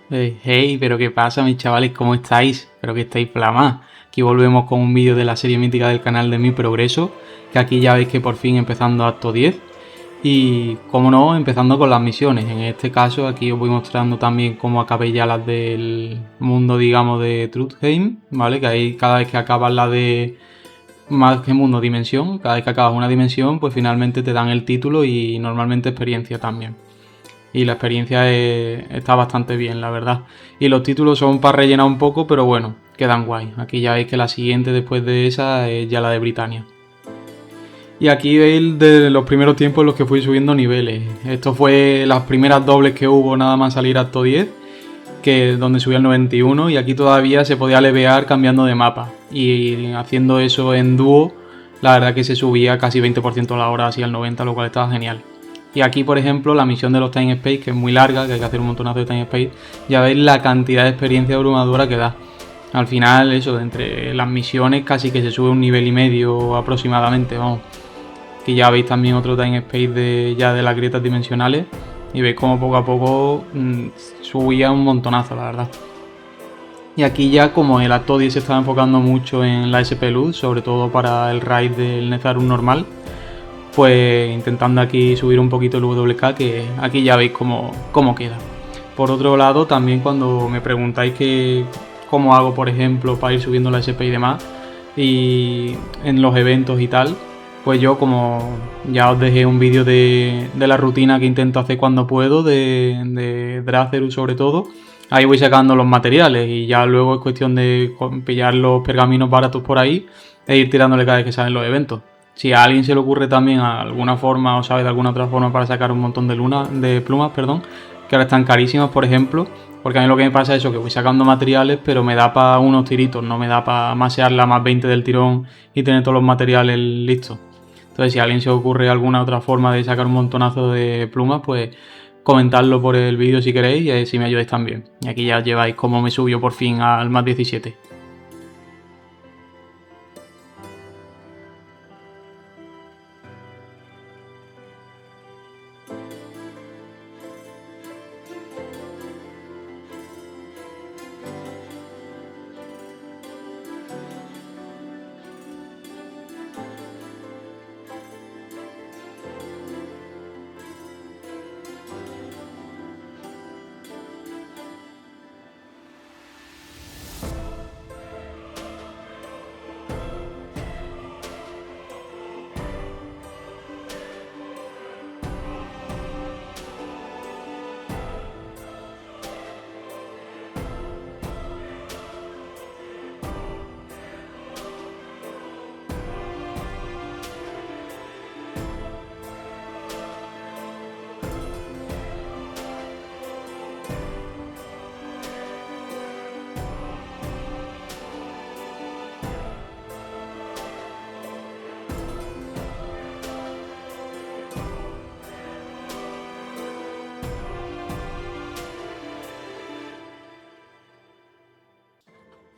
Hey, pero ¿qué pasa, mis chavales? ¿Cómo estáis? Espero que estáis flamados. Aquí volvemos con un vídeo de la serie mítica del canal de Mi Progreso, que aquí ya veis que por fin empezando acto 10 y, como no, empezando con las misiones. En este caso aquí os voy mostrando también cómo acabé ya las del mundo, digamos, de Trudheim, ¿vale? Que ahí cada vez que acabas la de más que mundo, dimensión, cada vez que acabas una dimensión, pues finalmente te dan el título y normalmente experiencia también. Y la experiencia está bastante bien, la verdad. Y los títulos son para rellenar un poco, pero bueno, quedan guay. Aquí ya veis que la siguiente después de esa es ya la de Britannia. Y aquí veis de los primeros tiempos en los que fui subiendo niveles. Esto fue las primeras dobles que hubo nada más salir acto 10, que donde subí al 91 y aquí todavía se podía levear cambiando de mapa. Y haciendo eso en dúo, la verdad que se subía casi 20% a la hora, así al 90, lo cual estaba genial. Y aquí, por ejemplo, la misión de los Time Space, que es muy larga, que hay que hacer un montonazo de Time Space, ya veis la cantidad de experiencia abrumadora que da. Al final, eso, entre las misiones casi que se sube un nivel y medio aproximadamente, vamos. Que ya veis también otro Time Space ya de las grietas dimensionales. Y veis como poco a poco subía un montonazo, la verdad. Y aquí ya como el acto 10 se estaba enfocando mucho en la SP Luz, sobre todo para el raid del Nezarum normal, pues intentando aquí subir un poquito el WK, que aquí ya veis cómo queda. Por otro lado, también cuando me preguntáis cómo hago, por ejemplo, para ir subiendo la SP y demás, y en los eventos y tal, pues yo, como ya os dejé un vídeo de la rutina que intento hacer cuando puedo, de Drazerus sobre todo, ahí voy sacando los materiales y ya luego es cuestión de pillar los pergaminos baratos por ahí e ir tirándole cada vez que salen los eventos. Si a alguien se le ocurre también alguna forma o sabe de alguna otra forma para sacar un montón de plumas, que ahora están carísimas, por ejemplo, porque a mí lo que me pasa es eso, que voy sacando materiales, pero me da para unos tiritos, no me da para masearla más 20 del tirón y tener todos los materiales listos. Entonces, si a alguien se le ocurre alguna otra forma de sacar un montonazo de plumas, pues comentadlo por el vídeo si queréis y así me ayudáis también. Y aquí ya lleváis cómo me subió por fin al más 17.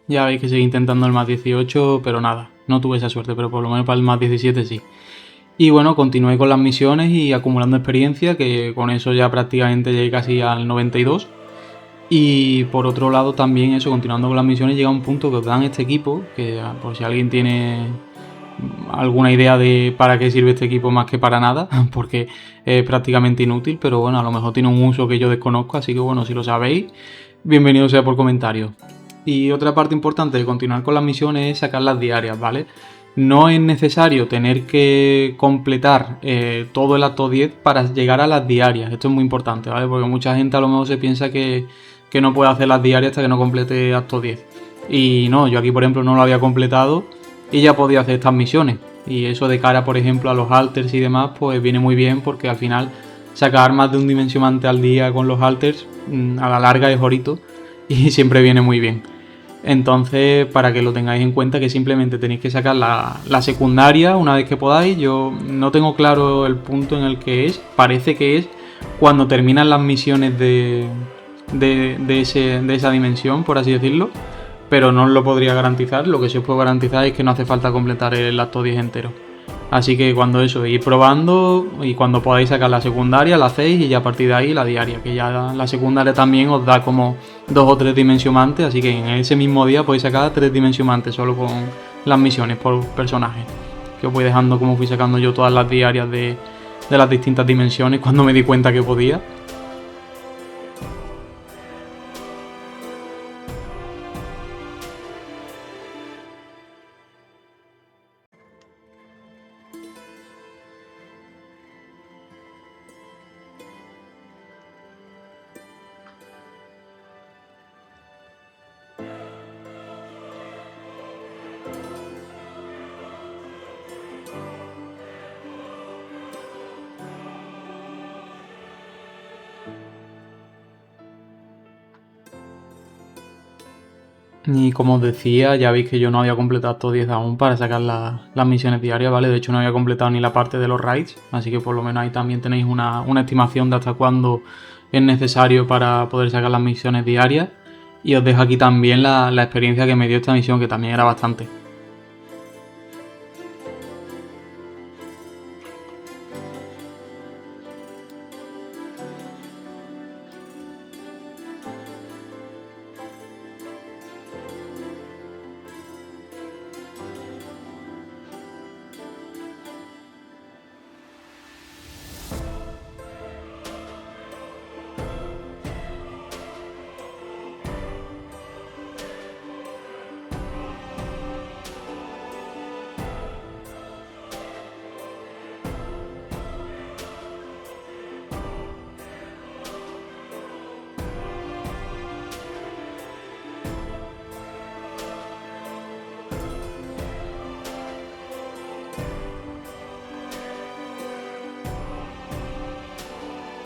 Ya veis que seguí intentando el más 18, pero nada, no tuve esa suerte, pero por lo menos para el más 17 sí. Y bueno, continué con las misiones y acumulando experiencia, que con eso ya prácticamente llegué casi al 92. Y por otro lado también eso, continuando con las misiones, llega un punto que os dan este equipo, que por si alguien tiene alguna idea de para qué sirve este equipo más que para nada, porque es prácticamente inútil, pero bueno, a lo mejor tiene un uso que yo desconozco, así que bueno, si lo sabéis, bienvenido sea por comentarios. Y otra parte importante de continuar con las misiones es sacar las diarias, ¿vale? No es necesario tener que completar todo el acto 10 para llegar a las diarias. Esto es muy importante, ¿vale? Porque mucha gente a lo mejor se piensa que no puede hacer las diarias hasta que no complete acto 10. Y no, yo aquí por ejemplo no lo había completado y ya podía hacer estas misiones. Y eso de cara, por ejemplo, a los alters y demás, pues viene muy bien porque al final sacar más de un dimensionante al día con los alters a la larga es horito y siempre viene muy bien. Entonces, para que lo tengáis en cuenta, que simplemente tenéis que sacar la secundaria una vez que podáis. Yo no tengo claro el punto en el que es. Parece que es cuando terminan las misiones de esa dimensión, por así decirlo. Pero no os lo podría garantizar. Lo que sí os puedo garantizar es que no hace falta completar el acto 10 entero. Así que cuando eso, ir probando y cuando podáis sacar la secundaria, la hacéis y ya a partir de ahí la diaria, que ya la secundaria también os da como 2 o 3 dimensionantes, así que en ese mismo día podéis sacar 3 dimensionantes solo con las misiones por personaje. Que os voy dejando como fui sacando yo todas las diarias de las distintas dimensiones cuando me di cuenta que podía. Y como os decía, ya veis que yo no había completado estos 10 aún para sacar las misiones diarias, ¿vale? De hecho no había completado ni la parte de los raids, así que por lo menos ahí también tenéis una estimación de hasta cuándo es necesario para poder sacar las misiones diarias. Y os dejo aquí también la experiencia que me dio esta misión, que también era bastante.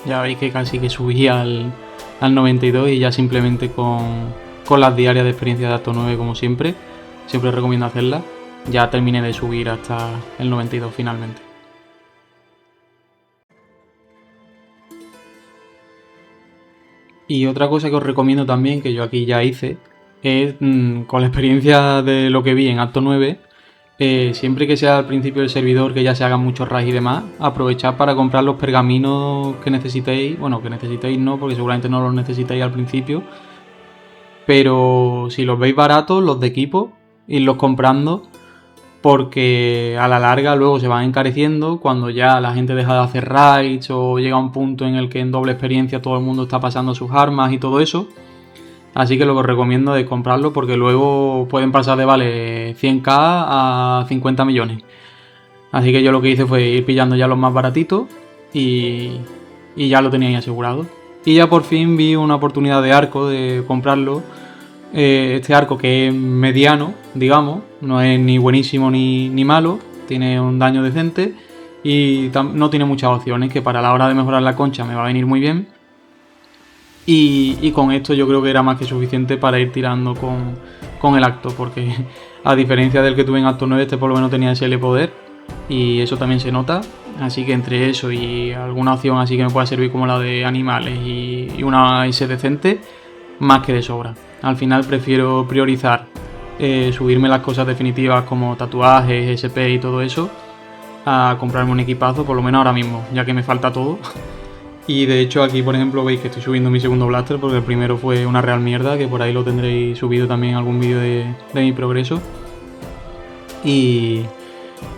Ya veis que casi que subí al 92 y ya simplemente con las diarias de experiencia de Acto 9 como siempre recomiendo hacerlas. Ya terminé de subir hasta el 92 finalmente. Y otra cosa que os recomiendo también, que yo aquí ya hice, es con la experiencia de lo que vi en Acto 9, siempre que sea al principio del servidor, que ya se hagan muchos raids y demás, aprovechad para comprar los pergaminos que necesitéis. Bueno, que necesitéis no, porque seguramente no los necesitáis al principio. Pero si los veis baratos, los de equipo, irlos comprando, porque a la larga luego se van encareciendo cuando ya la gente deja de hacer raids o llega a un punto en el que en doble experiencia todo el mundo está pasando sus armas y todo eso. Así que lo que os recomiendo es comprarlo, porque luego pueden pasar de vale 100k a 50 millones. Así que yo lo que hice fue ir pillando ya los más baratitos y ya lo teníais asegurado. Y ya por fin vi una oportunidad de arco de comprarlo. Este arco que es mediano, digamos, no es ni buenísimo ni malo, tiene un daño decente y no tiene muchas opciones, que para la hora de mejorar la concha me va a venir muy bien. Y con esto yo creo que era más que suficiente para ir tirando con el acto, porque a diferencia del que tuve en acto 9, este por lo menos tenía SL poder y eso también se nota. Así que entre eso y alguna opción así que me pueda servir como la de animales y una IS decente, más que de sobra. Al final prefiero priorizar subirme las cosas definitivas como tatuajes, SP y todo eso, a comprarme un equipazo, por lo menos ahora mismo, ya que me falta todo. Y de hecho aquí por ejemplo veis que estoy subiendo mi segundo blaster, porque el primero fue una real mierda, que por ahí lo tendréis subido también en algún vídeo de mi progreso. Y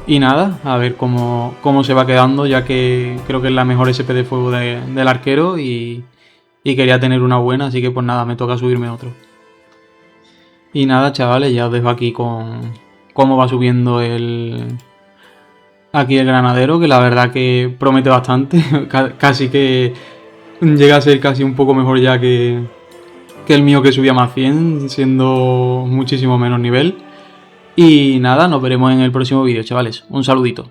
nada, a ver cómo se va quedando, ya que creo que es la mejor SP de fuego del arquero y quería tener una buena, así que pues nada, me toca subirme otro. Y nada, chavales, ya os dejo aquí con cómo va subiendo aquí el granadero, que la verdad que promete bastante, casi que llega a ser casi un poco mejor ya que el mío, que subía más 100, siendo muchísimo menos nivel. Y nada, nos veremos en el próximo vídeo, chavales. Un saludito.